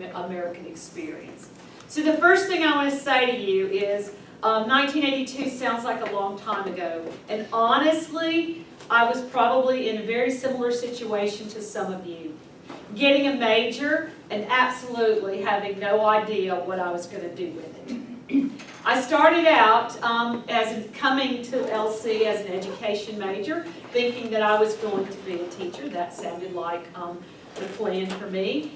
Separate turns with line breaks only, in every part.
American experience. So the first thing I want to say to you is 1982 sounds like a long time ago, and honestly I was probably in a very similar situation to some of you. Getting a major and absolutely having no idea what I was going to do with it. I started out coming to LC as an education major, thinking that I was going to be a teacher. That sounded like the plan for me.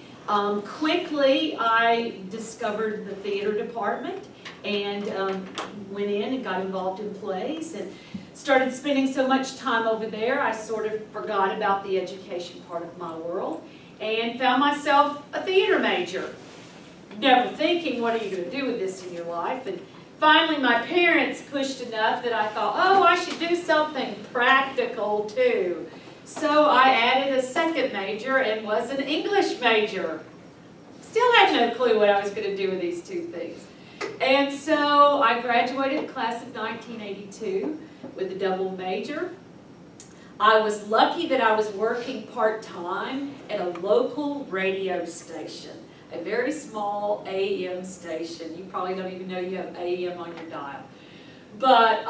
Quickly, I discovered the theater department and went in and got involved in plays and started spending so much time over there, I sort of forgot about the education part of my world and found myself a theater major. Never thinking, what are you going to do with this in your life? And finally, my parents pushed enough that I thought, oh, I should do something practical too. So I added a second major and was an English major. Still had no clue what I was going to do with these two things. And so I graduated class of 1982 with a double major. I was lucky that I was working part-time at a local radio station, a very small AM station. You probably don't even know you have AM on your dial. But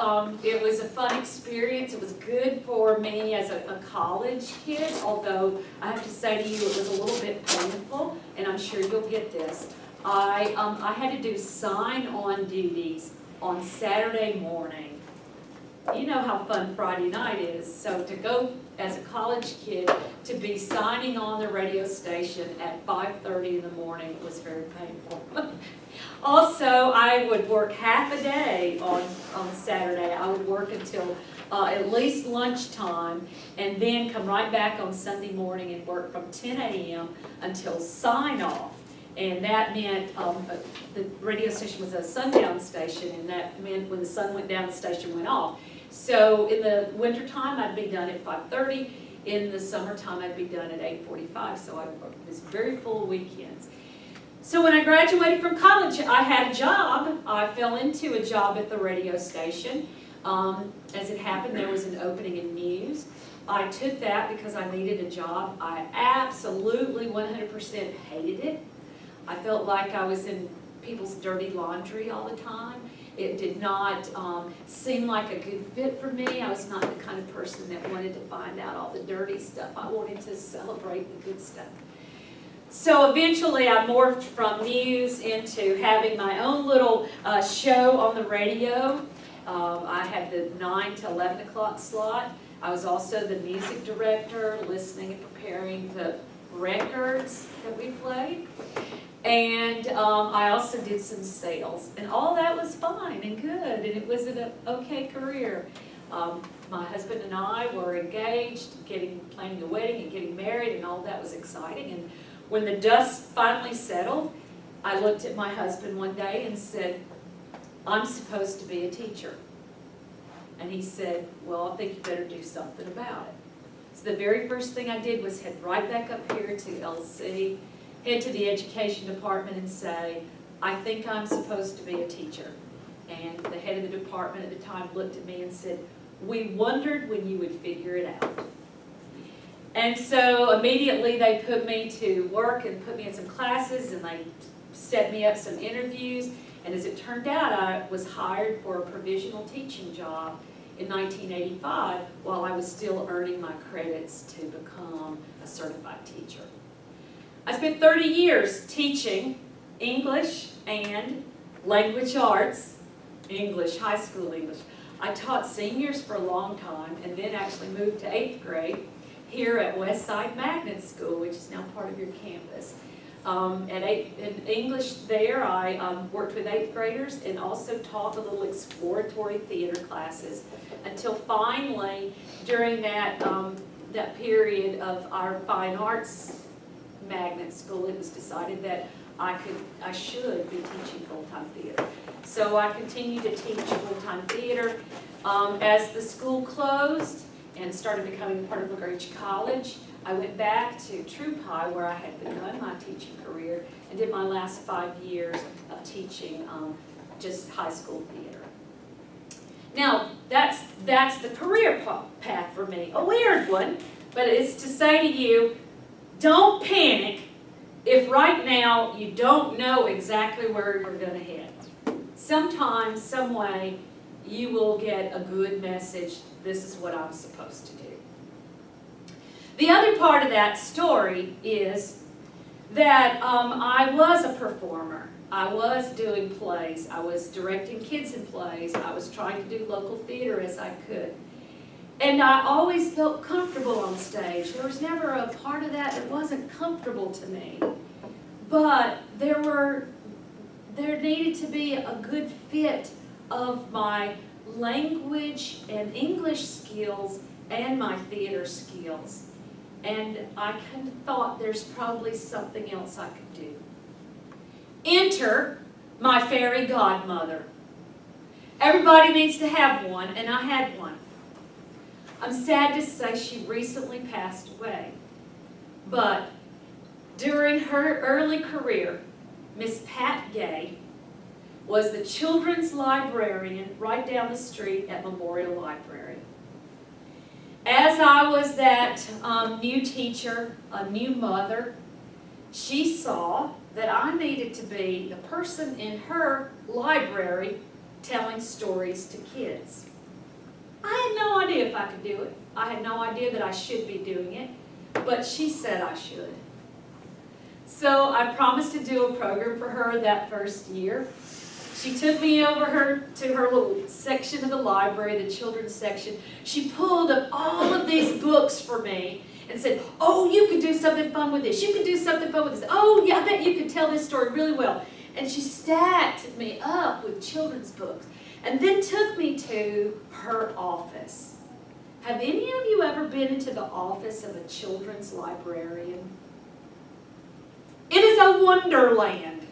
it was a fun experience. It was good for me as a college kid, although I have to say to you it was a little bit painful, and I'm sure you'll get this. I had to do sign-on duties on Saturday morning. You know how fun Friday night is, so to go as a college kid to be signing on the radio station at 5:30 in the morning was very painful. Also, I would work half a day on Saturday. I would work until at least lunchtime and then come right back on Sunday morning and work from 10 a.m. until sign-off. And that meant the radio station was a sundown station, and that meant when the sun went down, the station went off. So in the wintertime, I'd be done at 5:30. In the summertime, I'd be done at 8:45. So I was very full weekends. So when I graduated from college, I had a job. I fell into a job at the radio station. As it happened, there was an opening in news. I took that because I needed a job. I absolutely 100% hated it. I felt like I was in people's dirty laundry all the time. It did not seem like a good fit for me. I was not the kind of person that wanted to find out all the dirty stuff. I wanted to celebrate the good stuff. So eventually I morphed from news into having my own little show on the radio. I had the 9 to 11 o'clock slot. I was also the music director, listening and preparing the records that we played. And I also did some sales. And all that was fine and good, and it was an okay career. My husband and I were engaged, planning a wedding and getting married, and all that was exciting. And when the dust finally settled, I looked at my husband one day and said, I'm supposed to be a teacher. And he said, well, I think you better do something about it. So the very first thing I did was head right back up here to LC, head to the education department and say, I think I'm supposed to be a teacher. And the head of the department at the time looked at me and said, we wondered when you would figure it out. And so immediately they put me to work and put me in some classes, and they set me up some interviews. And as it turned out, I was hired for a provisional teaching job in 1985 while I was still earning my credits to become a certified teacher. I spent 30 years teaching English and language arts, English, high school English. I taught seniors for a long time and then actually moved to 8th grade here at Westside Magnet School, which is now part of your campus. In English there, I worked with 8th graders and also taught the little exploratory theater classes until finally, during that period of our fine arts magnet school, it was decided that I should be teaching full-time theater. So I continued to teach full-time theater. As the school closed and started becoming part of LaGrange College, I went back to Troop High where I had begun my teaching career and did my last 5 years of teaching just high school theater. Now, that's the career path for me. A weird one, but it's to say to you, don't panic if right now you don't know exactly where you're going to head, sometime, some way, you will get a good message. This is what I'm supposed to do. The other part of that story is that I was a performer. I was doing plays. I was directing kids in plays. I was trying to do local theater as I could. And I always felt comfortable on stage. There was never a part of that that wasn't comfortable to me. But there needed to be a good fit of my language and English skills and my theater skills. And I kind of thought there's probably something else I could do. Enter my fairy godmother. Everybody needs to have one, and I had one. I'm sad to say she recently passed away. But during her early career, Miss Pat Gay was the children's librarian right down the street at Memorial Library. As I was that new teacher, a new mother, she saw that I needed to be the person in her library telling stories to kids. I had no idea if I could do it. I had no idea that I should be doing it, but she said I should. So I promised to do a program for her that first year. She took me over to her little section of the library, the children's section. She pulled up all of these books for me and said, oh, you could do something fun with this. You could do something fun with this. Oh, yeah, I bet you could tell this story really well. And she stacked me up with children's books and then took me to her office. Have any of you ever been into the office of a children's librarian? It is a wonderland.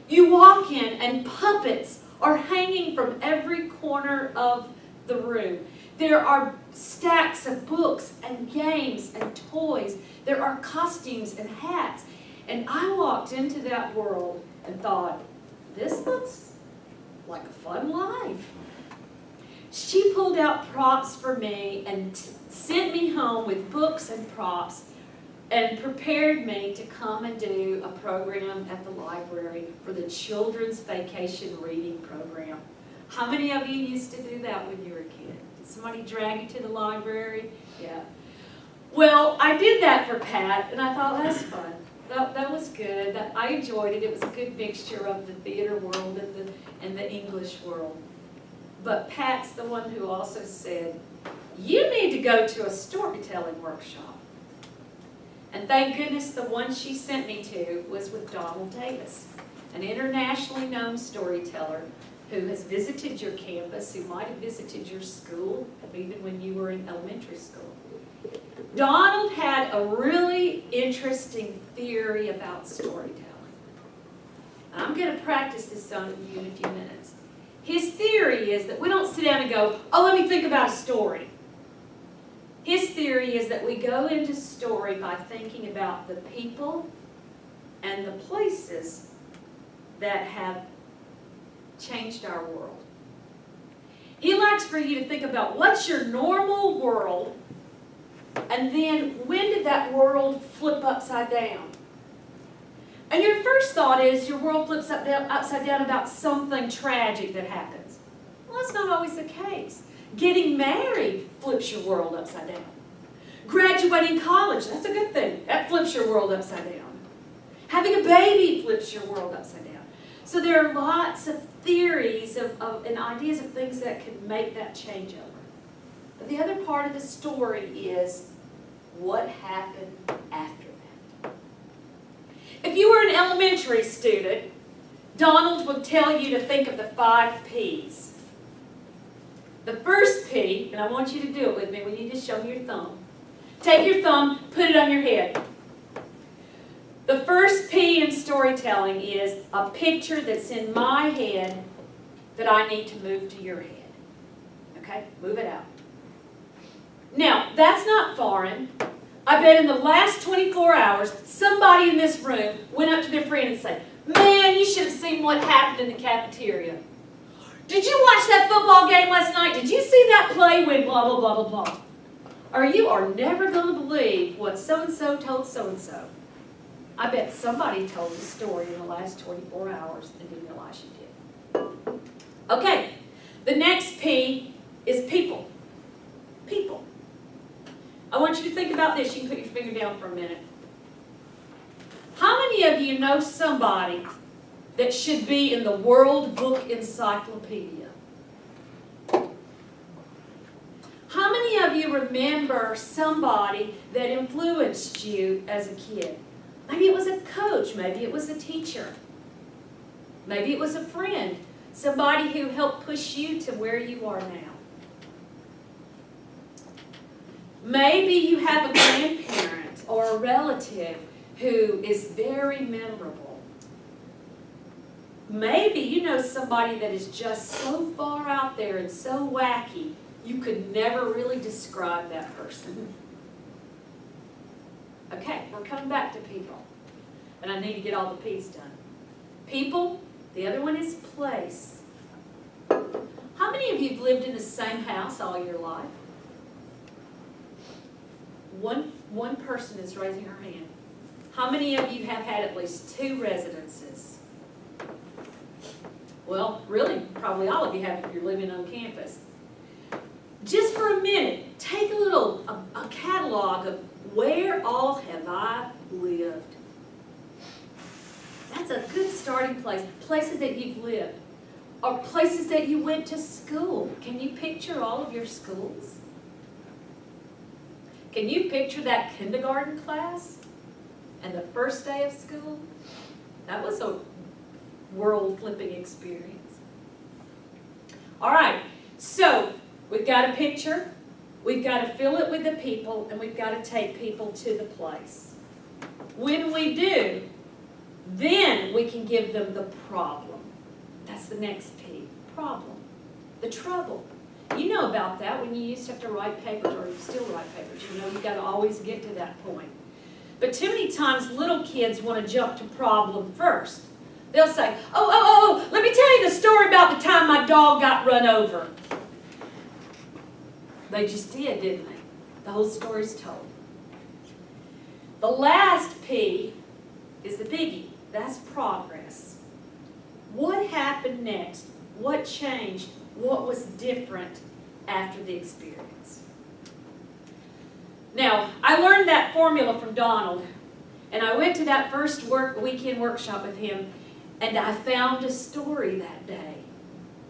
You walk in and puppets are hanging from every corner of the room. There are stacks of books and games and toys. There are costumes and hats. And I walked into that world and thought, this looks like a fun life. She pulled out props for me and sent me home with books and props and prepared me to come and do a program at the library for the Children's Vacation Reading Program. How many of you used to do that when you were a kid? Did somebody drag you to the library? Yeah. Well, I did that for Pat, and I thought, that's fun. That was good. I enjoyed it. It was a good mixture of the theater world and the English world. But Pat's the one who also said, you need to go to a storytelling workshop. And thank goodness the one she sent me to was with Donald Davis, an internationally known storyteller who has visited your campus, who might have visited your school, even when you were in elementary school. Donald had a really interesting theory about storytelling. And I'm going to practice this on you in a few minutes. His theory is that we don't sit down and go, oh, let me think about a story. His theory is that we go into story by thinking about the people and the places that have changed our world. He likes for you to think about what's your normal world, and then when did that world flip upside down? And your first thought is your world flips upside down about something tragic that happens. Well, that's not always the case. Getting married flips your world upside down. Graduating college, that's a good thing. That flips your world upside down. Having a baby flips your world upside down. So there are lots of theories and ideas of things that could make that changeover. But the other part of the story is what happened after that. If you were an elementary student, Donald would tell you to think of the 5 P's. The first P, and I want you to do it with me, when you just show me your thumb. Take your thumb, put it on your head. The first P in storytelling is a picture that's in my head that I need to move to your head. Okay? Move it out. Now, that's not foreign. I bet in the last 24 hours, somebody in this room went up to their friend and said, man, you should have seen what happened in the cafeteria. Did you watch that football game last night? Did you see that play when blah, blah, blah, blah, blah? Or you are never going to believe what so-and-so told so-and-so. I bet somebody told the story in the last 24 hours and didn't realize you did. Okay, the next P is people. People. I want you to think about this. You can put your finger down for a minute. How many of you know somebody that should be in the World Book Encyclopedia? How many of you remember somebody that influenced you as a kid? Maybe it was a coach, maybe it was a teacher, maybe it was a friend, somebody who helped push you to where you are now. Maybe you have a grandparent or a relative who is very memorable. Maybe you know somebody that is just so far out there and so wacky, you could never really describe that person. Okay, we're coming back to people. And I need to get all the P's done. People, the other one is place. How many of you have lived in the same house all your life? One person is raising her hand. How many of you have had at least 2 residences? Well, really, probably all of you have if you're living on campus. Just for a minute, take a catalog of where all have I lived. That's a good starting place. Places that you've lived. Or places that you went to school. Can you picture all of your schools? Can you picture that kindergarten class and the first day of school? That was a world-flipping experience. All right, so we've got a picture, we've got to fill it with the people, and we've got to take people to the place. When we do, then we can give them the problem. That's the next P, problem. The trouble. You know about that when you used to have to write papers, or you still write papers. You know, you've got to always get to that point. But too many times little kids want to jump to problem first. They'll say, oh, let me tell you the story about the time my dog got run over. They just did, didn't they? The whole story's told. The last P is the biggie. That's progress. What happened next? What changed? What was different after the experience? Now, I learned that formula from Donald, and I went to that first weekend workshop with him, and I found a story that day.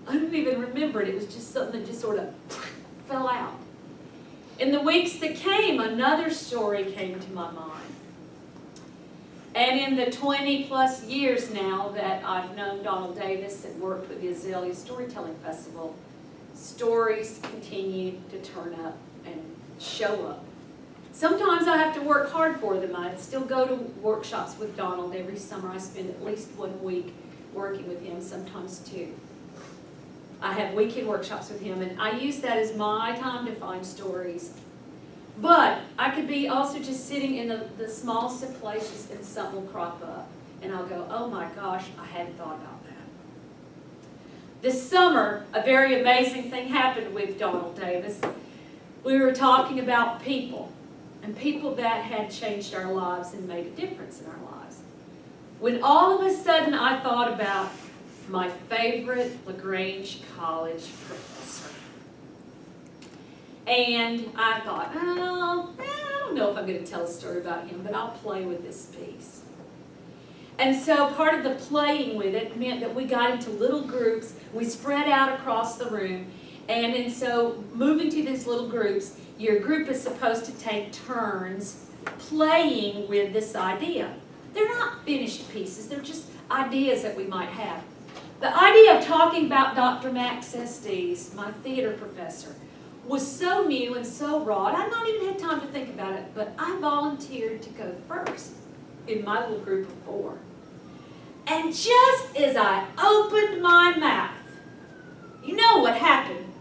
I don't even remember it. It was just something that just sort of fell out. In the weeks that came, another story came to my mind. And in the 20-plus years now that I've known Donald Davis and worked with the Azalea Storytelling Festival, stories continue to turn up and show up. Sometimes I have to work hard for them. I still go to workshops with Donald every summer. I spend at least 1 week working with him, sometimes 2. I have weekend workshops with him, and I use that as my time to find stories. But I could be also just sitting in the smallest of places and something will crop up. And I'll go, oh my gosh, I hadn't thought about that. This summer, a very amazing thing happened with Donald Davis. We were talking about people, and people that had changed our lives and made a difference in our lives. When all of a sudden I thought about my favorite LaGrange College professor. And I thought, oh, I don't know if I'm going to tell a story about him, but I'll play with this piece. And so part of the playing with it meant that we got into little groups. We spread out across the room. And so moving to these little groups, your group is supposed to take turns playing with this idea. They're not finished pieces. They're just ideas that we might have. The idea of talking about Dr. Max Estes, my theater professor, was so new and so raw, and I've not even had time to think about it, but I volunteered to go first in my little group of 4. And just as I opened my mouth, you know what happened?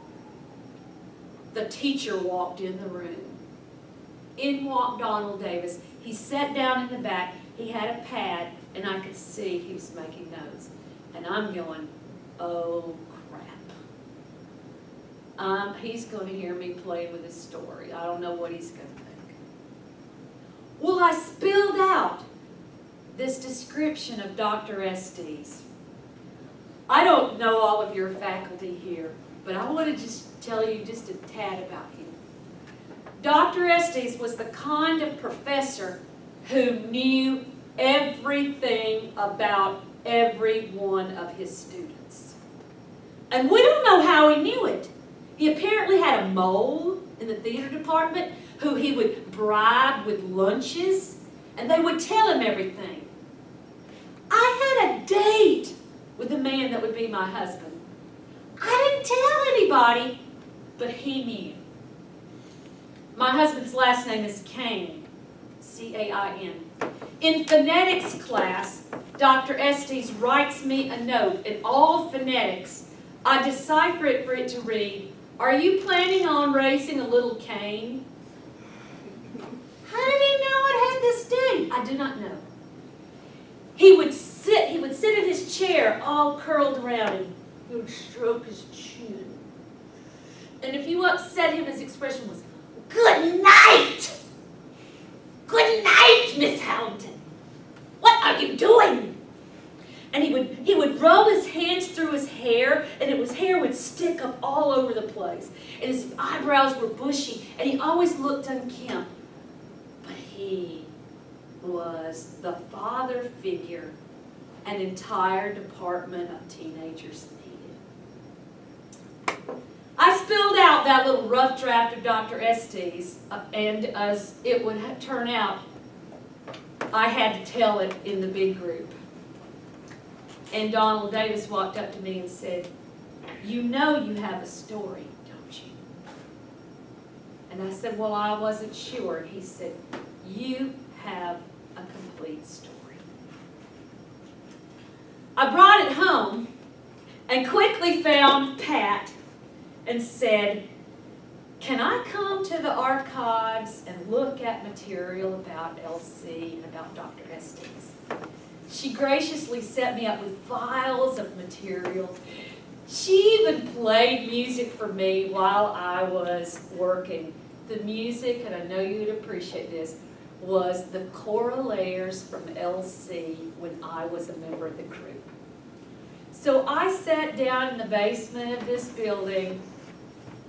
The teacher walked in the room. In walked Donald Davis. He sat down in the back. He had a pad, and I could see he was making notes. And I'm going, oh, crap. He's going to hear me play with his story. I don't know what he's going to think. Well, I spilled out this description of Dr. Estes. I don't know all of your faculty here, but I want to just tell you just a tad about him. Dr. Estes was the kind of professor who knew everything about every one of his students. And we don't know how he knew it. He apparently had a mole in the theater department who he would bribe with lunches, and they would tell him everything. I had a date with the man that would be my husband. I didn't tell anybody, but he knew. My husband's last name is Cain, C-A-I-N. In phonetics class, Dr. Estes writes me a note in all phonetics. I decipher it for it to read, "Are you planning on raising a little Cain?" How did he know I had this date? I do not know. He would sit in his chair all curled around him. He would stroke his chin. And if you upset him, his expression was, "Good night! Good night, Miss Houghton. What are you doing?" And he would roll his hands through his hair, and his hair would stick up all over the place. And his eyebrows were bushy, and he always looked unkempt. But he was the father figure an entire department of teenagers needed. I spilled out that little rough draft of Dr. Estes, and as it would turn out, I had to tell it in the big group. And Donald Davis walked up to me and said, "You know you have a story, don't you?" And I said, "Well, I wasn't sure." And he said, "You have a complete story." I brought it home and quickly found Pat and said, "Can I come to the archives and look at material about LC and about Dr. Estes?" She graciously set me up with files of material. She even played music for me while I was working. The music, and I know you would appreciate this, was the choralayers from LC when I was a member of the crew. So I sat down in the basement of this building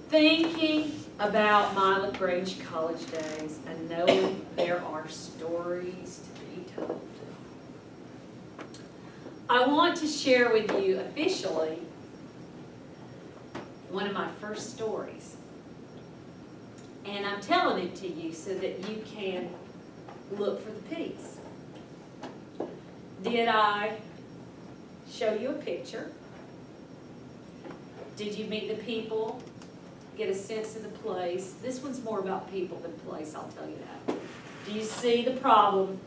thinking about my LaGrange College days and knowing there are stories to be told. I want to share with you officially one of my first stories. And I'm telling it to you so that you can look for the piece. Did I show you a picture? Did you meet the people? Get a sense of the place? This one's more about people than place, I'll tell you that. Do you see the problem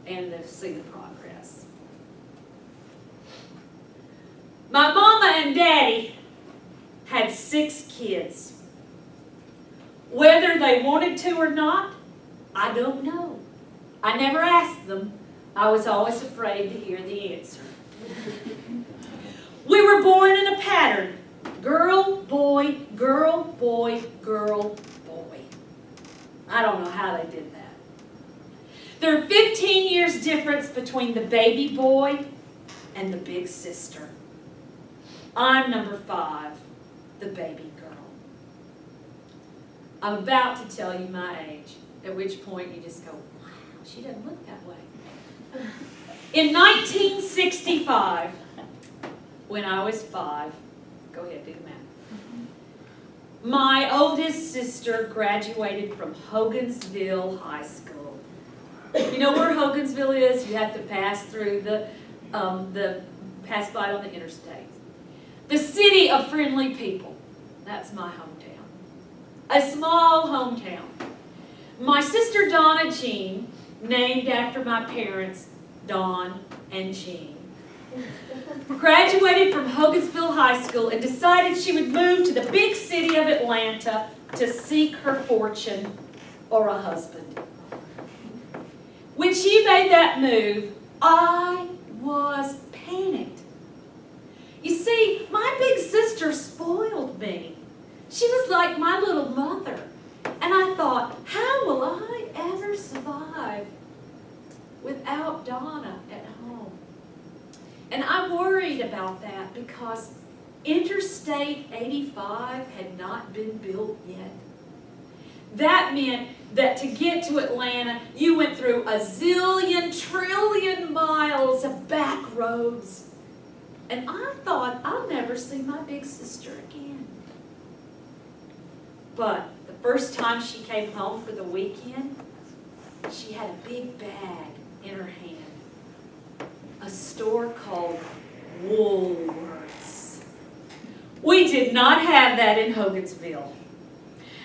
and see the progress? My mama and daddy had 6 kids. Whether they wanted to or not, I don't know. I never asked them. I was always afraid to hear the answer. We were born in a pattern. Girl, boy, girl, boy, girl, boy. I don't know how they did that. There are 15 years difference between the baby boy and the big sister. I'm number 5, the baby girl. I'm about to tell you my age, at which point you just go, wow, she doesn't look that way. In 1965, when I was 5, go ahead, do the math. My oldest sister graduated from Hogansville High School. You know where Hogansville is? You have to pass through pass by on the interstate. The city of friendly people. That's my hometown. A small hometown. My sister Donna Jean, named after my parents, Don and Jean, graduated from Hogansville High School and decided she would move to the big city of Atlanta to seek her fortune or a husband. When she made that move, I was panicked. You see, my big sister spoiled me. She was like my little mother. And I thought, how will I ever survive without without Donna at home. And I worried about that because Interstate 85 had not been built yet. That meant that to get to Atlanta, you went through a zillion trillion miles of back roads. And I thought, I'll never see my big sister again. But the first time she came home for the weekend, she had a big bag in her hand. A store called Woolworths. We did not have that in Hogansville.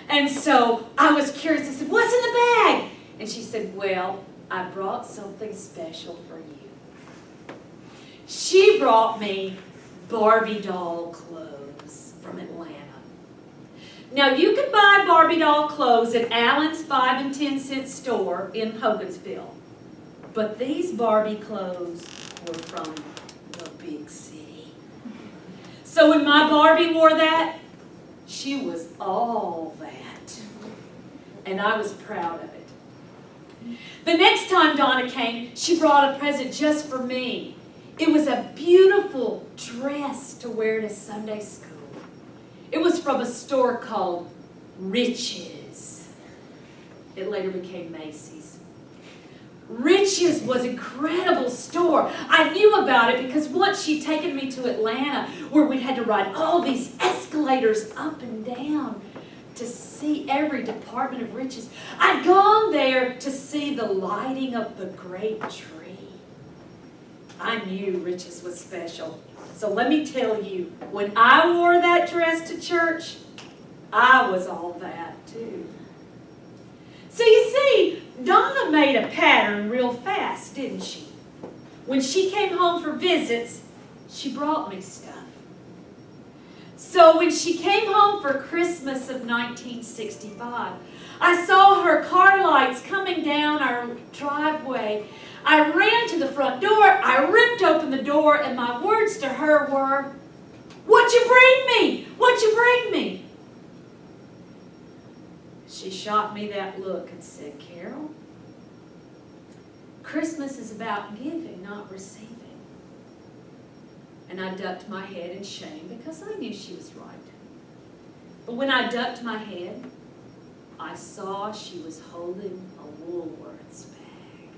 And so I was curious. I said, what's in the bag? And she said, well, I brought something special for you. She brought me Barbie doll clothes from Atlanta. Now, you can buy Barbie doll clothes at Allen's 5 and 10 cent store in Hogansville. But these Barbie clothes were from the big city. So when my Barbie wore that, she was all that. And I was proud of it. The next time Donna came, she brought a present just for me. It was a beautiful dress to wear to Sunday school. It was from a store called Riches. It later became Macy's. Riches was an incredible store. I knew about it because once she'd taken me to Atlanta where we had to ride all these escalators up and down to see every department of Riches. I'd gone there to see the lighting of the great tree. I knew Riches was special. So let me tell you, when I wore that dress to church, I was all that too. So you see, Donna made a pattern real fast, didn't she? When she came home for visits, she brought me stuff. So when she came home for Christmas of 1965, I saw her car lights coming down our driveway. I ran to the front door, I ripped open the door, and my words to her were, "What'd you bring me? What'd you bring me?" She shot me that look and said, "Carol, Christmas is about giving, not receiving." And I ducked my head in shame because I knew she was right. But when I ducked my head, I saw she was holding a Woolworths bag.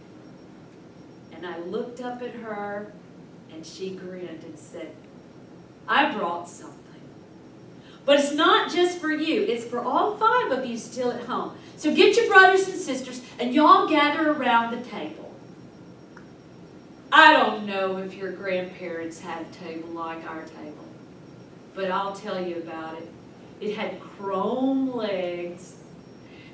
And I looked up at her and she grinned and said, "I brought something. But it's not just for you. It's for all 5 of you still at home. So get your brothers and sisters and y'all gather around the table." I don't know if your grandparents had a table like our table, but I'll tell you about it. It had chrome legs,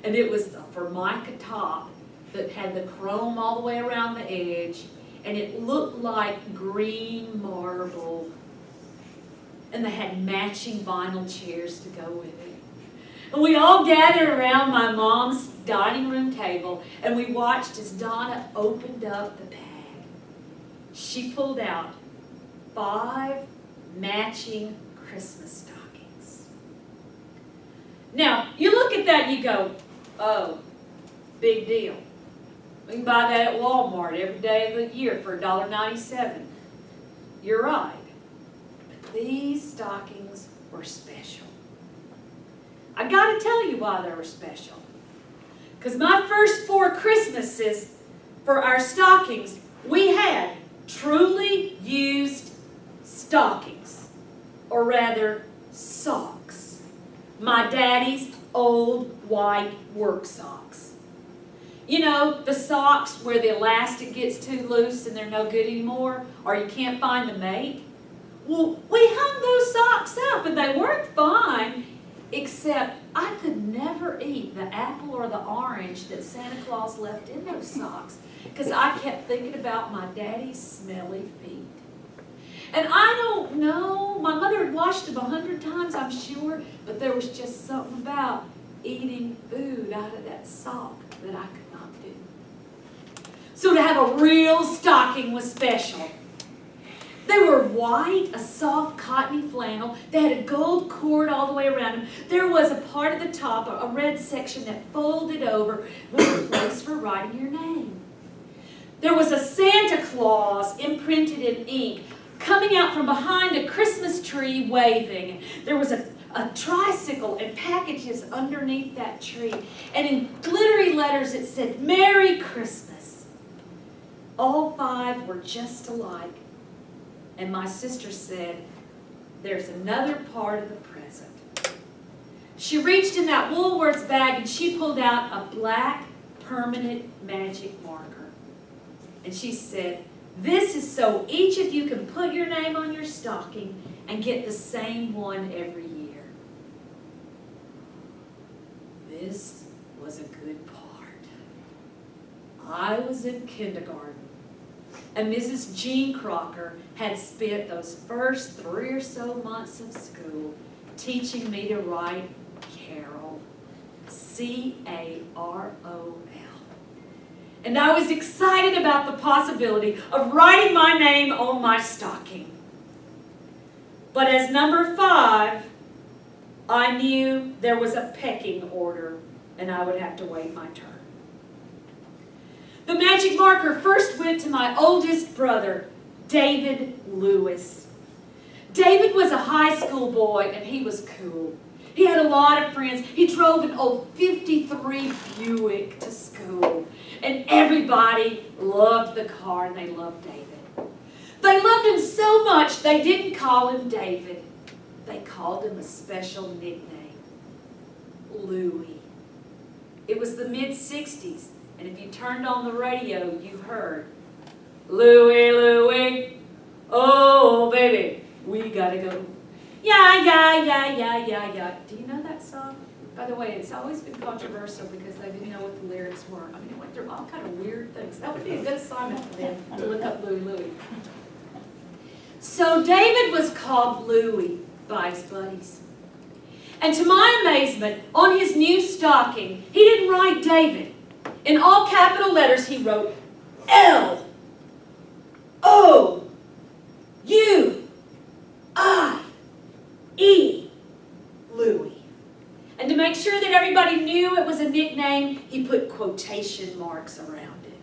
and it was a Formica top that had the chrome all the way around the edge, and it looked like green marble. And they had matching vinyl chairs to go with it. And we all gathered around my mom's dining room table, and we watched as Donna opened up the bag. She pulled out 5 matching Christmas stockings. Now, you look at that and you go, oh, big deal. We can buy that at Walmart every day of the year for $1.97. You're right. But these stockings were special. I got to tell you why they were special. Because my first 4 Christmases for our stockings, we had truly used stockings, or rather socks. My daddy's old white work socks. You know, the socks where the elastic gets too loose and they're no good anymore, or you can't find the mate. Well, we hung those socks up and they worked fine, except I could never eat the apple or the orange that Santa Claus left in those socks because I kept thinking about my daddy's smelly feet. And I don't know, my mother had washed them 100 times, I'm sure, but there was just something about eating food out of that sock that I could not do. So to have a real stocking was special. They were white, a soft cottony flannel. They had a gold cord all the way around them. There was a part at the top, a red section that folded over with a place for writing your name. There was a Santa Claus imprinted in ink coming out from behind a Christmas tree waving. There was a tricycle and packages underneath that tree. And in glittery letters it said, "Merry Christmas." All 5 were just alike. And my sister said, "There's another part of the present." She reached in that Woolworths bag and she pulled out a black permanent magic marker. And she said, "This is so each of you can put your name on your stocking and get the same one every year." This was a good part. I was in kindergarten, and Mrs. Jean Crocker had spent those first 3 or so months of school teaching me to write Carol, C-A-R-O-L. And I was excited about the possibility of writing my name on my stocking. But as number 5, I knew there was a pecking order and I would have to wait my turn. The magic marker first went to my oldest brother, David Lewis. David was a high school boy and he was cool. He had a lot of friends. He drove an old 53 Buick to school. And everybody loved the car and they loved David. They loved him so much they didn't call him David. They called him a special nickname, Louie. It was the mid-60s, and if you turned on the radio, you heard, "Louie, Louie, oh baby, we gotta go. Yeah, yeah, yeah, yeah, yeah, yeah." Do you know that song? By the way, it's always been controversial because they didn't know what the lyrics were. I mean, it went through all kind of weird things. That would be a good assignment for them to look up Louie, Louie. So David was called Louie by his buddies. And to my amazement, on his new stocking, he didn't write David. In all capital letters, he wrote L-O-U-I-E, Louie. And to make sure that everybody knew it was a nickname, he put quotation marks around it.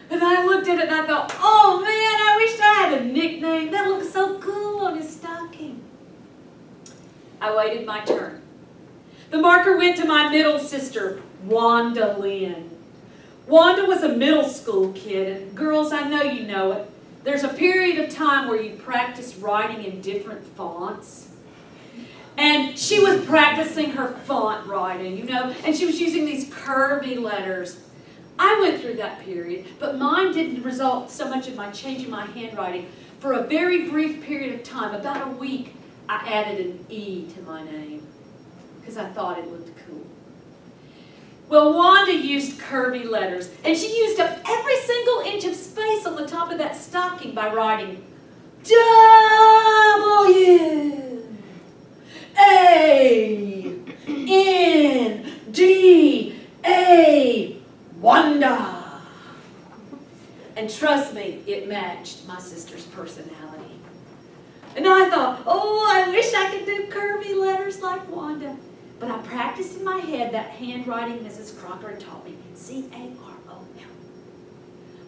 And I looked at it and I thought, oh man, I wish I had a nickname. That looks so cool on his stocking. I waited my turn. The marker went to my middle sister, Wanda Lynn. Wanda was a middle school kid, and girls, I know you know it. There's a period of time where you practice writing in different fonts. And she was practicing her font writing, you know, and she was using these curvy letters. I went through that period, but mine didn't result so much in my changing my handwriting. For a very brief period of time, about a week, I added an E to my name because I thought it looked cool. Well, Wanda used curvy letters, and she used up every single inch of space on the top of that stocking by writing W-A-N-D-A, Wanda. And trust me, it matched my sister's personality. And I thought, oh, I wish I could do curvy letters like Wanda. But I practiced in my head that handwriting Mrs. Crocker had taught me, C-A-R-O-L.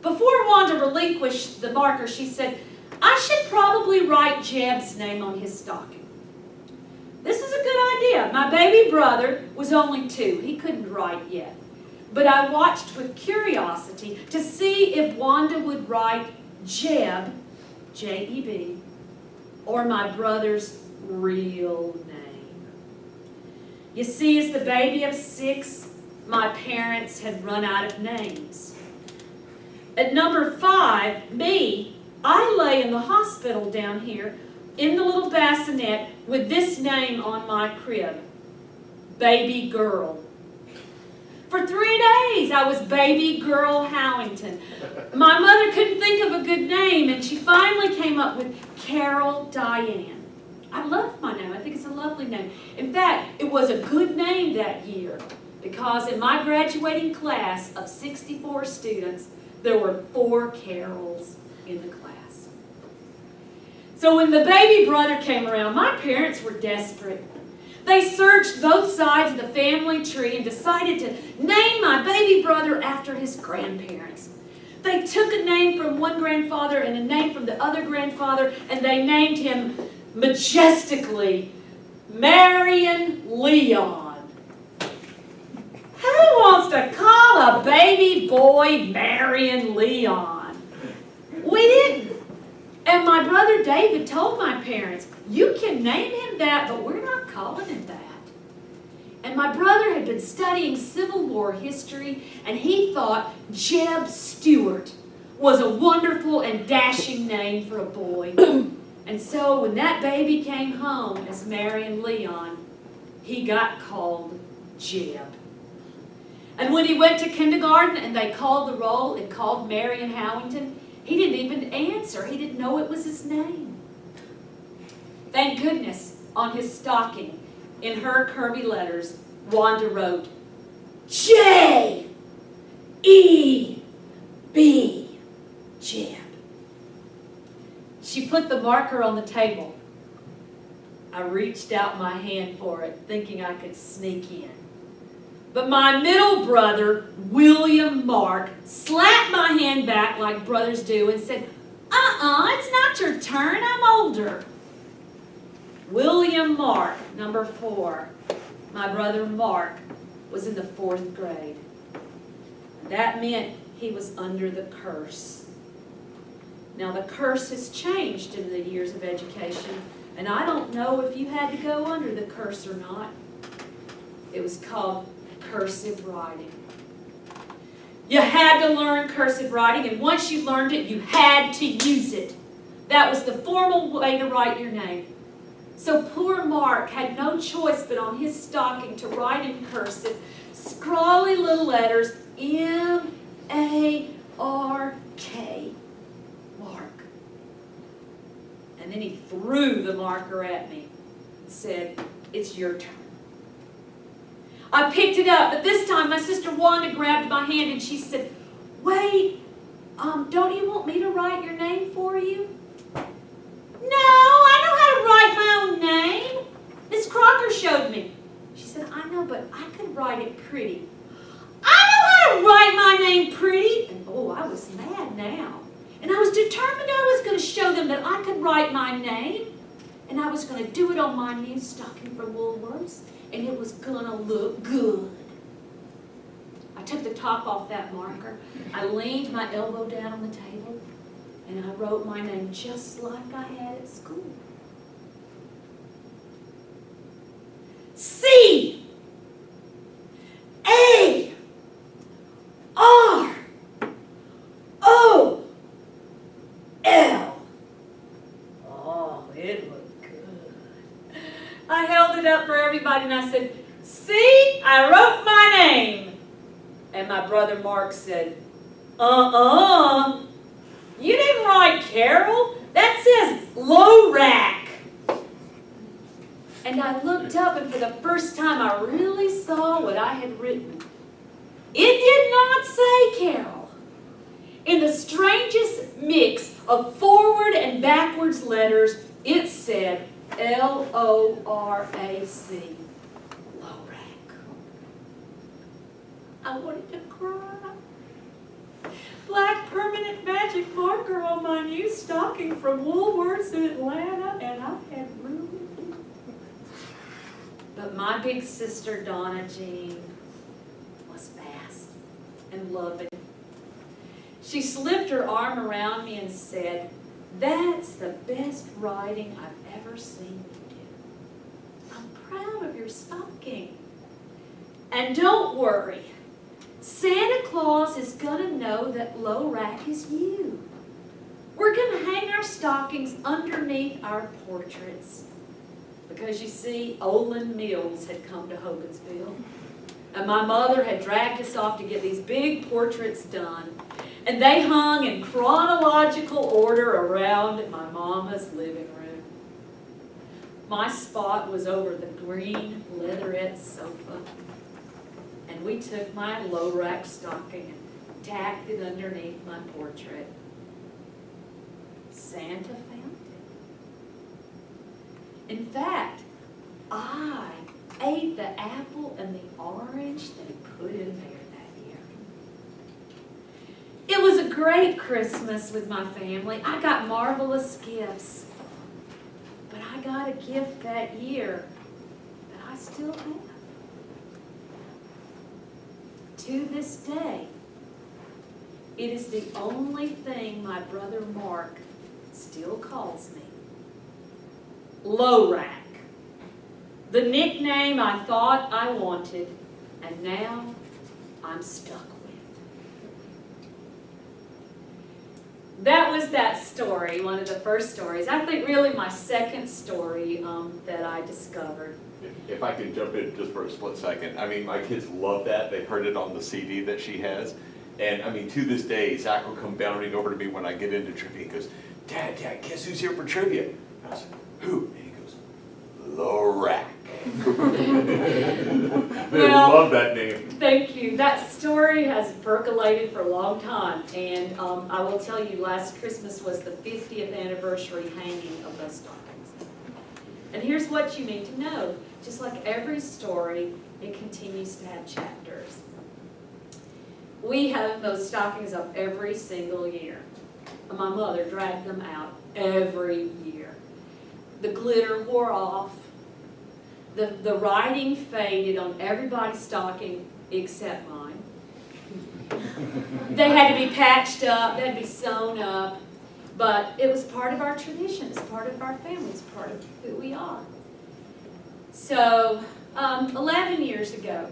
Before Wanda relinquished the marker, she said, I should probably write Jeb's name on his stocking. This is a good idea. My baby brother was only 2. He couldn't write yet. But I watched with curiosity to see if Wanda would write Jeb, J-E-B, or my brother's real name. You see, as the baby of 6, my parents had run out of names. At number 5, me, I lay in the hospital down here in the little bassinet with this name on my crib, Baby Girl. For 3 days, I was Baby Girl Howington. My mother couldn't think of a good name, and she finally came up with Carol Diane. I love my name. I think it's a lovely name. In fact, it was a good name that year because in my graduating class of 64 students, there were 4 Carols in the class. So when the baby brother came around, my parents were desperate. They searched both sides of the family tree and decided to name my baby brother after his grandparents. They took a name from one grandfather and a name from the other grandfather, and they named him majestically Marion Leon. Who wants to call a baby boy Marion Leon? We didn't. And my brother David told my parents, you can name him that, but we're not calling him that. And my brother had been studying Civil War history, and he thought Jeb Stuart was a wonderful and dashing name for a boy. And so when that baby came home as Marion Leon, he got called Jeb. And when he went to kindergarten and they called the roll and called Marion Howington, he didn't even answer. He didn't know it was his name. Thank goodness, on his stocking, in her curvy letters, Wanda wrote, J-E-B, Jeb. She put the marker on the table. I reached out my hand for it, thinking I could sneak in. But my middle brother, William Mark, slapped my hand back like brothers do and said, it's not your turn, I'm older. William Mark, number 4. My brother Mark was in the 4th grade. That meant he was under the curse. Now the curse has changed in the years of education, and I don't know if you had to go under the curse or not. It was called cursive writing. You had to learn cursive writing, and once you learned it, you had to use it. That was the formal way to write your name. So poor Mark had no choice but on his stocking to write in cursive, scrawly little letters, M-A-R-K, Mark. And then he threw the marker at me and said, it's your turn. I picked it up, but this time my sister Wanda grabbed my hand and she said, wait, don't you want me to write your name for you? No, I know how to write my own name. Miss Crocker showed me. She said, I know, but I could write it pretty. I know how to write my name pretty. And oh, I was mad now. And I was determined I was going to show them that I could write my name. And I was going to do it on my new stocking from Woolworths. And it was going to look good. I took the top off that marker. I leaned my elbow down on the table. And I wrote my name just like I had at school. C A R O L. Oh, it looked good. I held it up for everybody and I said, see, I wrote my name. And my brother Mark said, you didn't write Carol. That says low rack. And I looked up, and for the first time I really saw what I had written. It did not say Carol. In the strangest mix of forward and backwards letters, it said L-O-R-A-C, low rack. I wanted to cry. Black permanent magic marker on my new stocking from Woolworths in Atlanta, and I had ruined it. But my big sister Donna Jean was fast and loving. She slipped her arm around me and said, that's the best writing I've ever seen you do. I'm proud of your stocking. And don't worry. Santa Claus is going to know that low rack is you. We're going to hang our stockings underneath our portraits. Because you see, Olin Mills had come to Hogansville. And my mother had dragged us off to get these big portraits done. And they hung in chronological order around my mama's living room. My spot was over the green leatherette sofa. And we took my low rack stocking and tacked it underneath my portrait. Santa found it. In fact, I ate the apple and the orange that he put in there that year. It was a great Christmas with my family. I got marvelous gifts. But I got a gift that year that I still have. To this day, it is the only thing my brother Mark still calls me. Low rack. The nickname I thought I wanted, and now I'm stuck with. That was that story, one of the first stories. I think really my second story that I discovered.
If I could jump in just for a split second, I mean, my kids love that. They've heard it on the CD that she has. And I mean, to this day, Zach will come bounding over to me when I get into trivia. He goes, Dad, guess who's here for trivia? And I was like, who? And he goes, Lorac. They love that name.
Thank you. That story has percolated for a long time. And I will tell you, last Christmas was the 50th anniversary hanging of those stockings. And here's what you need to know. Just like every story, it continues to have chapters. We have those stockings up every single year. My mother dragged them out every year. The glitter wore off. The writing faded on everybody's stocking except mine. They had to be patched up, they had to be sewn up. But it was part of our tradition, it's part of our family, it's part of who we are. So, 11 years ago,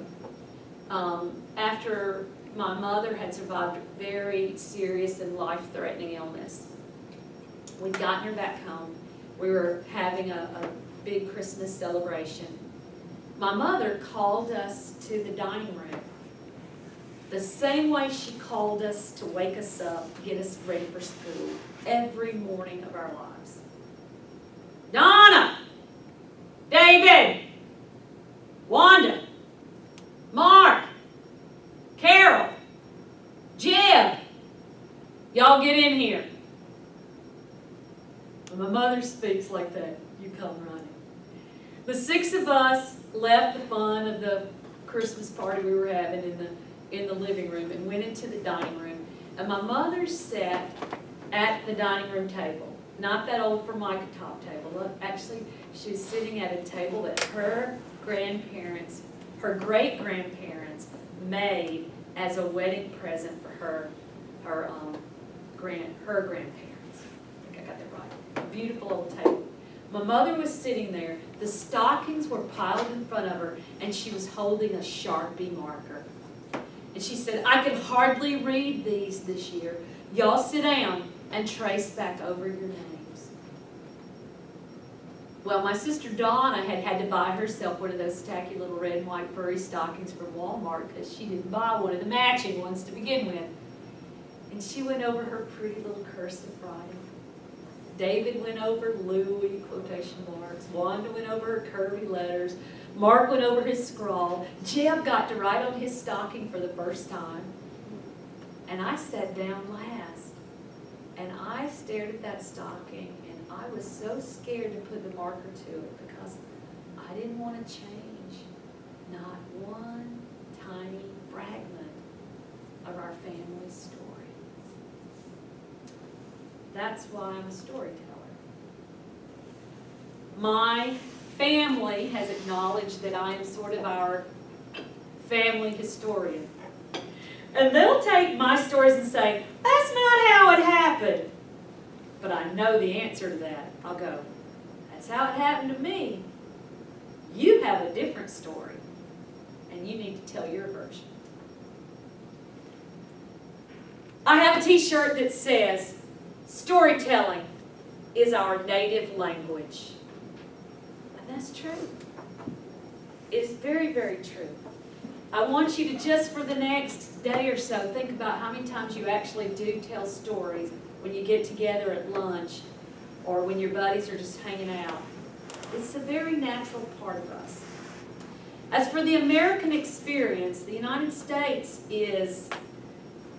after my mother had survived a very serious and life-threatening illness, we'd gotten her back home. We were having a big Christmas celebration. My mother called us to the dining room the same way she called us to wake us up, to get us ready for school, every morning of our lives. Donna! David! Wanda! Mark! Carol! Jim! Y'all get in here. When my mother speaks like that, you come running. The 6 of us left the fun of the Christmas party we were having in the living room and went into the dining room. And my mother sat at the dining room table, not that old Formica top table. Actually, she was sitting at a table that her grandparents, her great-grandparents made as a wedding present for her grandparents. I think I got that right. A beautiful old table. My mother was sitting there. The stockings were piled in front of her, and she was holding a Sharpie marker. And she said, I can hardly read these this year. Y'all sit down and trace back over your names. Well, my sister Donna had to buy herself one of those tacky little red and white furry stockings from Walmart because she didn't buy one of the matching ones to begin with. And she went over her pretty little cursive writing. David went over Louis, quotation marks. Wanda went over her curvy letters. Mark went over his scrawl. Jeb got to write on his stocking for the first time. And I sat down last. And I stared at that stocking, and I was so scared to put the marker to it because I didn't want to change not one tiny fragment of our family story. That's why I'm a storyteller. My family has acknowledged that I am sort of our family historian. And they'll take my stories and say, that's not how it happened. But I know the answer to that. I'll go, that's how it happened to me. You have a different story, and you need to tell your version. I have a t-shirt that says, storytelling is our native language. And that's true. It is very, very true. I want you to just for the next day or so think about how many times you actually do tell stories when you get together at lunch or when your buddies are just hanging out. It's a very natural part of us. As for the American experience, the United States is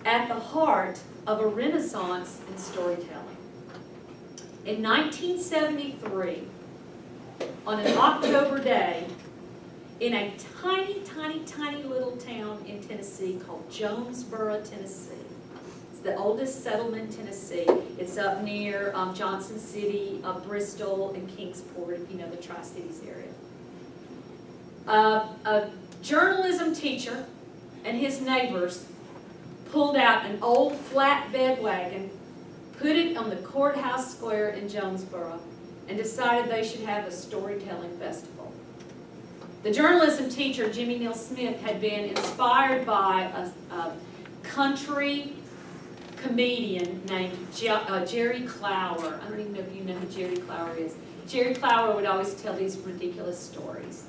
at the heart of a renaissance in storytelling. In 1973, on an October day, in a tiny, tiny, tiny little town in Tennessee called Jonesboro, Tennessee. It's the oldest settlement in Tennessee. It's up near Johnson City, Bristol, and Kingsport, if you know the Tri-Cities area. A journalism teacher and his neighbors pulled out an old flatbed wagon, put it on the courthouse square in Jonesboro, and decided they should have a storytelling festival. The journalism teacher, Jimmy Neal Smith, had been inspired by a country comedian named Jerry Clower. I don't even know if you know who Jerry Clower is. Jerry Clower would always tell these ridiculous stories.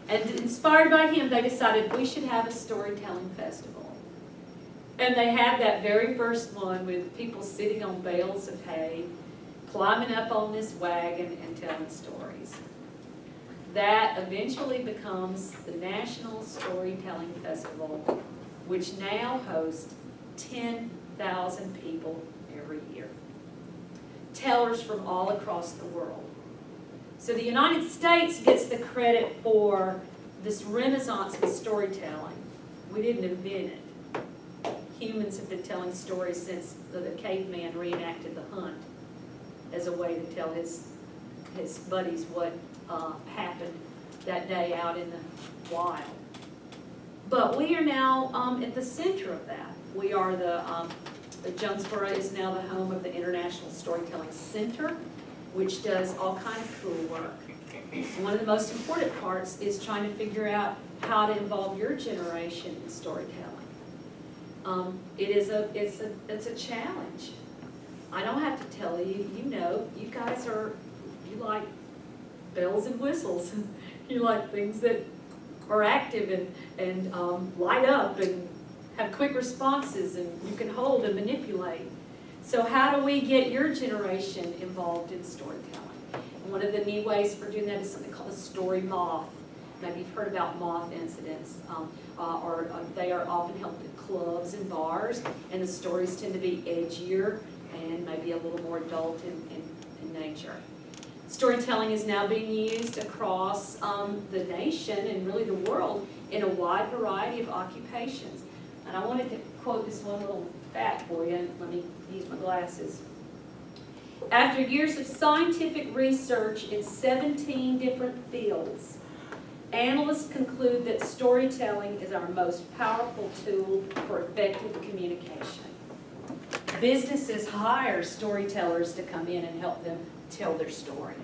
And inspired by him, they decided we should have a storytelling festival. And they had that very first one with people sitting on bales of hay, climbing up on this wagon and telling stories. That eventually becomes the National Storytelling Festival, which now hosts 10,000 people every year. Tellers from all across the world. So the United States gets the credit for this renaissance in storytelling. We didn't invent it. Humans have been telling stories since the caveman reenacted the hunt as a way to tell his buddies what happened that day out in the wild. But we are now at the center of that. We are the Jonesboro is now the home of the International Storytelling Center, which does all kind of cool work. And one of the most important parts is trying to figure out how to involve your generation in storytelling. It's a challenge. I don't have to tell you, you know, you guys you like bells and whistles. You like things that are active and light up and have quick responses and you can hold and manipulate. So how do we get your generation involved in storytelling? And one of the neat ways for doing that is something called a story moth. Maybe you've heard about moth incidents, or they are often held at clubs and bars, and the stories tend to be edgier and maybe a little more adult in nature. Storytelling is now being used across the nation and really the world in a wide variety of occupations. And I wanted to quote this one little fact for you. Let me use my glasses. After years of scientific research in 17 different fields, analysts conclude that storytelling is our most powerful tool for effective communication. Businesses hire storytellers to come in and help them tell their story.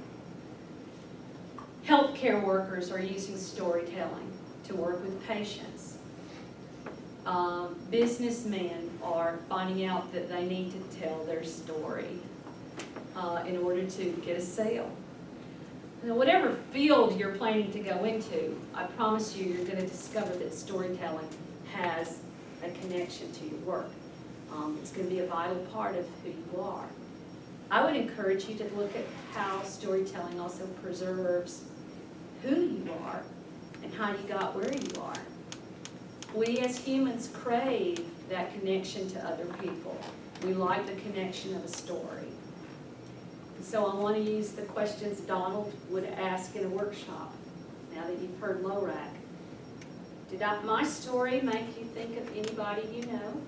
Healthcare workers are using storytelling to work with patients. Businessmen are finding out that they need to tell their story in order to get a sale. Now, whatever field you're planning to go into, I promise you, you're going to discover that storytelling has a connection to your work. It's going to be a vital part of who you are. I would encourage you to look at how storytelling also preserves who you are and how you got where you are. We as humans crave that connection to other people. We like the connection of a story. And so I want to use the questions Donald would ask in a workshop, now that you've heard LORAC. Did my story make you think of anybody you know?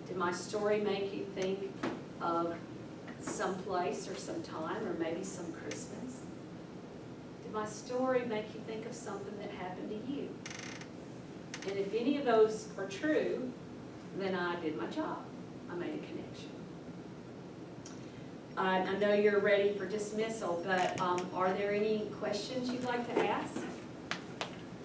Did my story make you think of some place or some time or maybe some Christmas? Did my story make you think of something that happened to you? And if any of those are true, then I did my job. I made a connection. I know you're ready for dismissal, but are there any questions you'd like to ask?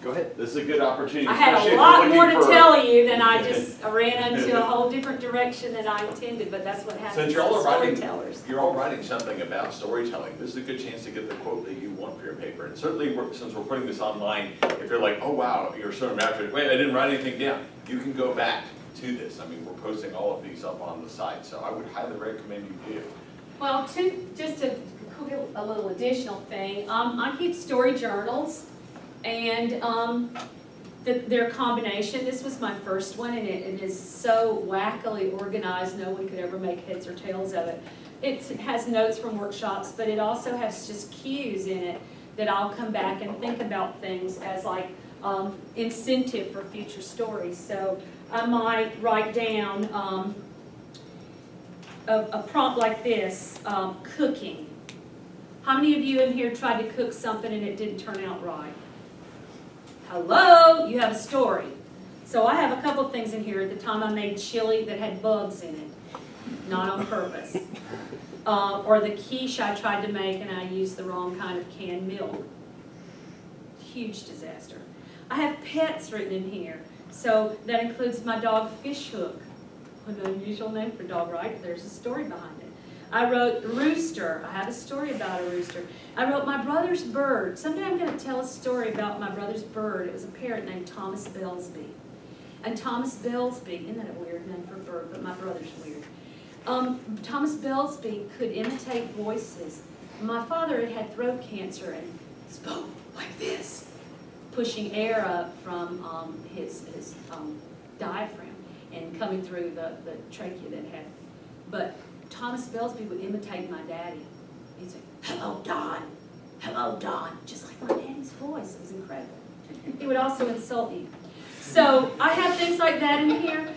Go ahead. This is a good opportunity.
I had
especially
a
if
lot
you're
more
looking
to
for-
tell you than I just ran into a whole different direction than I intended, but that's what happens
Since
to
you're all
storytellers.
you're all writing something about storytelling, this is a good chance to get the quote that you want for your paper. And certainly, since we're putting this online, if you're like, oh wow, you're so imaginative, wait, I didn't write anything down, you can go back to this. I mean, we're posting all of these up on the site, so I would highly recommend you do.
Well, just a little additional thing, I keep story journals, and they're a combination. This was my first one, and it is so wackily organized, no one could ever make heads or tails of it. It has notes from workshops, but it also has just cues in it that I'll come back and think about things as like incentive for future stories. So I might write down a prompt like this, cooking. How many of you in here tried to cook something and it didn't turn out right? Hello, you have a story. So I have a couple things in here. At the time I made chili that had bugs in it, not on purpose. Or the quiche I tried to make and I used the wrong kind of canned milk. Huge disaster. I have pets written in here. So that includes my dog Fish Hook. An unusual name for a dog, right? There's a story behind it. I wrote rooster. I have a story about a rooster. I wrote my brother's bird. Someday I'm going to tell a story about my brother's bird. It was a parrot named Thomas Belsby. And Thomas Belsby, isn't that a weird name for a bird, but my brother's weird. Thomas Belsby could imitate voices. My father had had throat cancer and spoke like this, pushing air up from his diaphragm and coming through the trachea that had. But Thomas Belsby would imitate my daddy. He'd say, "Hello, Don. Hello, Don." Just like my daddy's voice. It was incredible. He would also insult you. So I have things like that in here.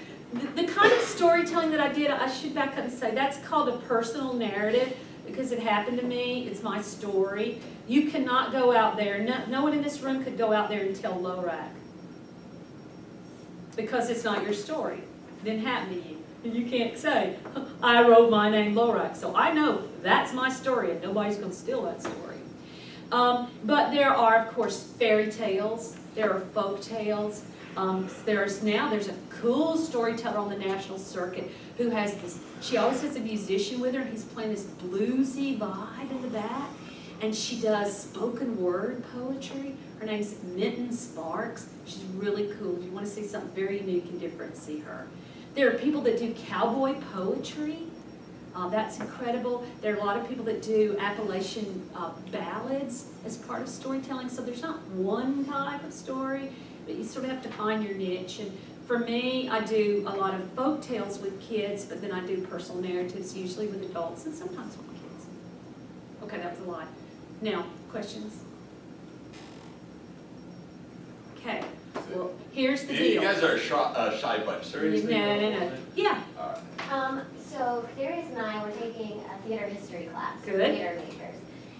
The kind of storytelling that I did, I should back up and say, that's called a personal narrative because it happened to me. It's my story. You cannot go out there. No one in this room could go out there and tell Lorac because it's not your story. It didn't happen to you. And you can't say, "I wrote my name Lorac." So I know that's my story and nobody's going to steal that story. But there are, of course, fairy tales. There are folk tales. There's a cool storyteller on the national circuit who has this, she always has a musician with her, and he's playing this bluesy vibe in the back, and she does spoken word poetry. Her name's Minton Sparks. She's really cool. If you want to see something very unique and different, see her. There are people that do cowboy poetry. That's incredible. There are a lot of people that do Appalachian ballads as part of storytelling, so there's not one type of story, but you sort of have to find your niche. And for me, I do a lot of folk tales with kids, but then I do personal narratives, usually with adults and sometimes with kids. Okay, that was a lot. Now, questions? Okay, well, here's the deal.
You guys are a shy bunch, seriously?
No. Yeah.
All right.
So Darius and I were taking a theater history class.
Good.
Theater majors.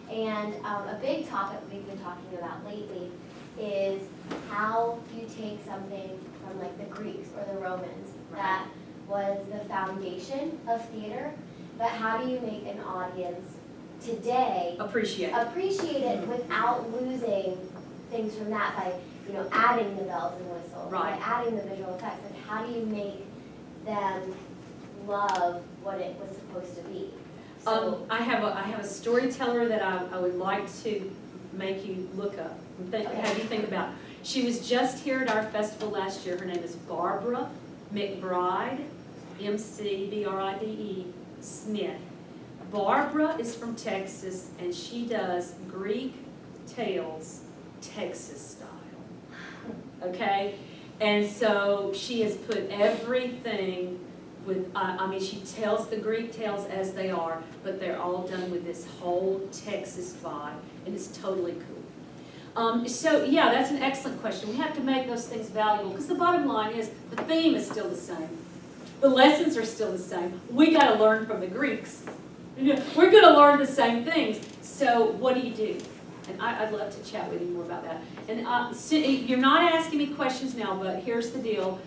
And a big topic we've been talking about lately is how you take something from like the Greeks or the Romans that was the foundation of theater, but how do you make an audience today
Appreciate
it without losing things from that by, adding the bells and whistles,
Right.
by adding the visual effects, and how do you make them love what it was supposed to be? So,
I have a storyteller that I would like to make you look up and have you think about. She was just here at our festival last year. Her name is Barbara McBride, McBride Smith. Barbara is from Texas, and she does Greek tales Texas style. Okay? And so she has put everything with, she tells the Greek tales as they are, but they're all done with this whole Texas vibe, and it's totally cool. So yeah, that's an excellent question. We have to make those things valuable, because the bottom line is, the theme is still the same. The lessons are still the same. We got to learn from the Greeks. We're going to learn the same things. So what do you do? And I'd love to chat with you more about that. And so you're not asking me questions now, but here's the deal.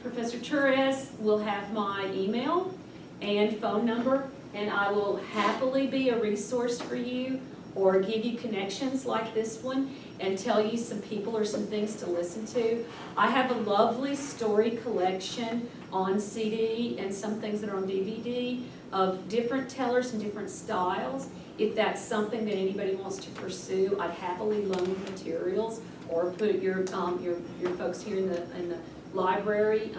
Professor Torres will have my email and phone number, and I will happily be a resource for you or give you connections like this one and tell you some people or some things to listen to. I have a lovely story collection on CD and some things that are on DVD of different tellers and different styles. If that's something that anybody wants to pursue, I'd happily loan materials or put your folks here in the library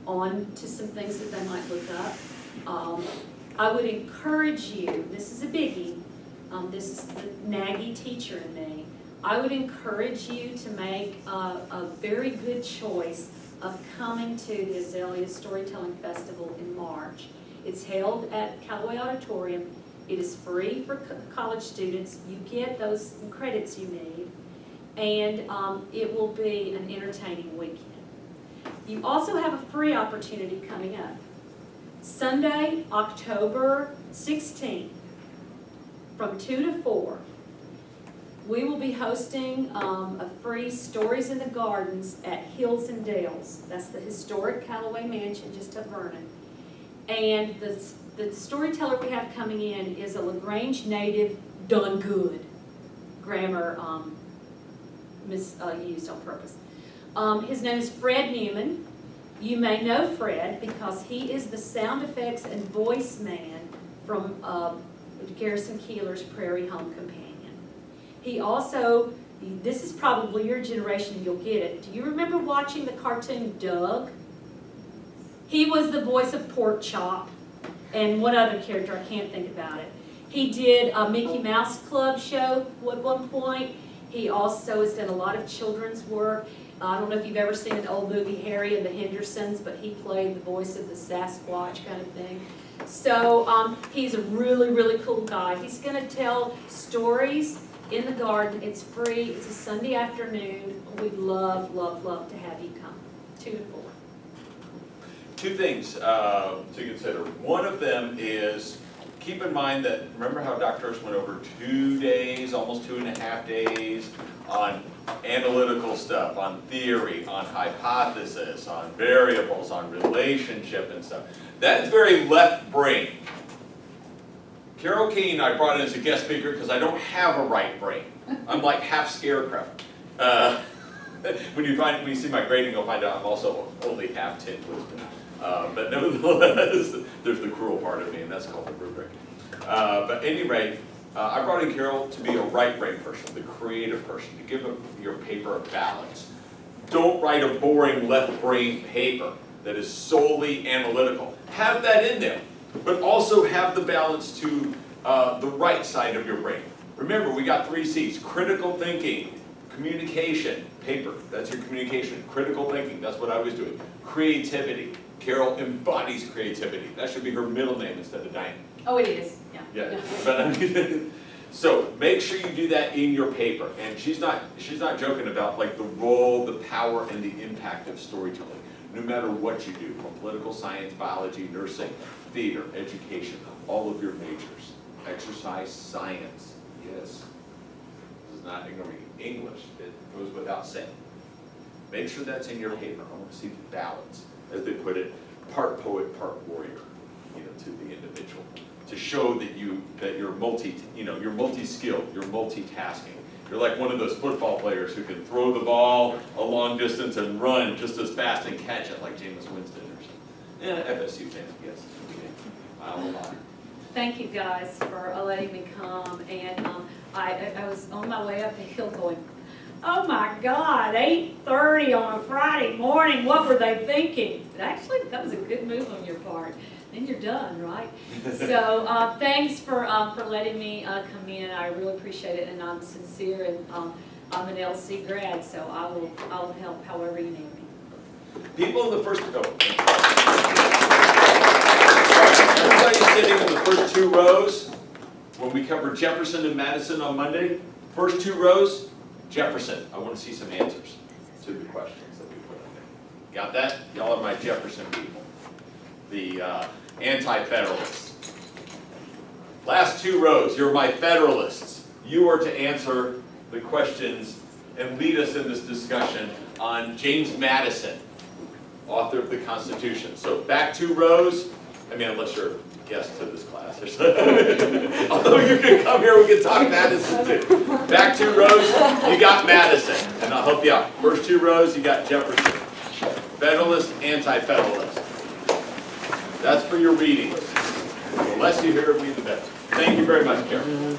on to some things that they might look up. I would encourage you, this is a biggie, this is the naggy teacher in me, I would encourage you to make a very good choice of coming to the Azalea Storytelling Festival in March. It's held at Callaway Auditorium. It is free for college students. You get those credits you need, and it will be an entertaining weekend. You also have a free opportunity coming up. Sunday, October 16th, from 2 to 4, we will be hosting a free Stories in the Gardens at Hills and Dales. That's the historic Callaway Mansion just up Vernon. And the storyteller we have coming in is a LaGrange native, done good. Grammar misused on purpose. His name is Fred Newman. You may know Fred because he is the sound effects and voice man from Garrison Keillor's Prairie Home Companion. He also, this is probably your generation, you'll get it. Do you remember watching the cartoon Doug? He was the voice of Pork Chop and one other character, I can't think about it. He did a Mickey Mouse Club show at one point. He also has done a lot of children's work. I don't know if you've ever seen an old movie, Harry and the Hendersons, but he played the voice of the Sasquatch kind of thing. So he's a really, really cool guy. He's going to tell stories in the garden. It's free. It's a Sunday afternoon. We'd love, love, love to have you come. 2 to 4.
Two things to consider. One of them is, keep in mind that, remember how Dr. Hurst went over 2 days, almost 2.5 days, on analytical stuff, on theory, on hypothesis, on variables, on relationship and stuff. That's very left brain. Carol Keene I brought in as a guest speaker because I don't have a right brain. I'm like half scarecrow. When you see my grading, you'll find out I'm also only half tin twisted. But nevertheless, there's the cruel part of me, and that's called the rubric. But at any rate, I brought in Carol to be a right brain person, the creative person, to give your paper a balance. Don't write a boring left brain paper that is solely analytical. Have that in there, but also have the balance to the right side of your brain. Remember, we got 3 C's: critical thinking, communication, paper, that's your communication. Critical thinking, that's what I was doing. Creativity. Carol embodies creativity. That should be her middle name instead of Diane.
Oh, it is.
Yeah. But I mean, so make sure you do that in your paper. And she's not joking about like the role, the power, and the impact of storytelling. No matter what you do, from political science, biology, nursing, theater, education, all of your majors, exercise, science. Yes, this is not ignoring English. It goes without saying. Make sure that's in your paper. I want to see the balance, as they put it, part poet, part warrior, to the individual, to show that you're you're multi-skilled, you're multitasking. You're like one of those football players who can throw the ball a long distance and run just as fast and catch it, like Jameis Winston or something. Yeah, FSU fans, yes. Okay.
Thank you guys for letting me come, and I was on my way up the hill going, oh my God, 8:30 on a Friday morning, what were they thinking? But actually, that was a good move on your part. Then you're done, right? So thanks for letting me come in. I really appreciate it, and I'm sincere, and I'm an LC grad, so I'll help however you need me.
People in the first everybody sitting in the first 2 rows, when we cover Jefferson and Madison on Monday, first 2 rows, Jefferson. I want to see some answers to the questions that we put in there. Got that? Y'all are my Jefferson people. The anti-federalists. Last 2 rows, you're my federalists. You are to answer the questions and lead us in this discussion on James Madison, author of the Constitution. So back 2 rows, unless you're a guest to this class or something. Although you can come here, we can talk Madison too. Back 2 rows, you got Madison, and I'll help you out. First 2 rows, you got Jefferson. Federalist, anti-federalist. That's for your reading. The less you hear of me, the better. Thank you very much, Karen.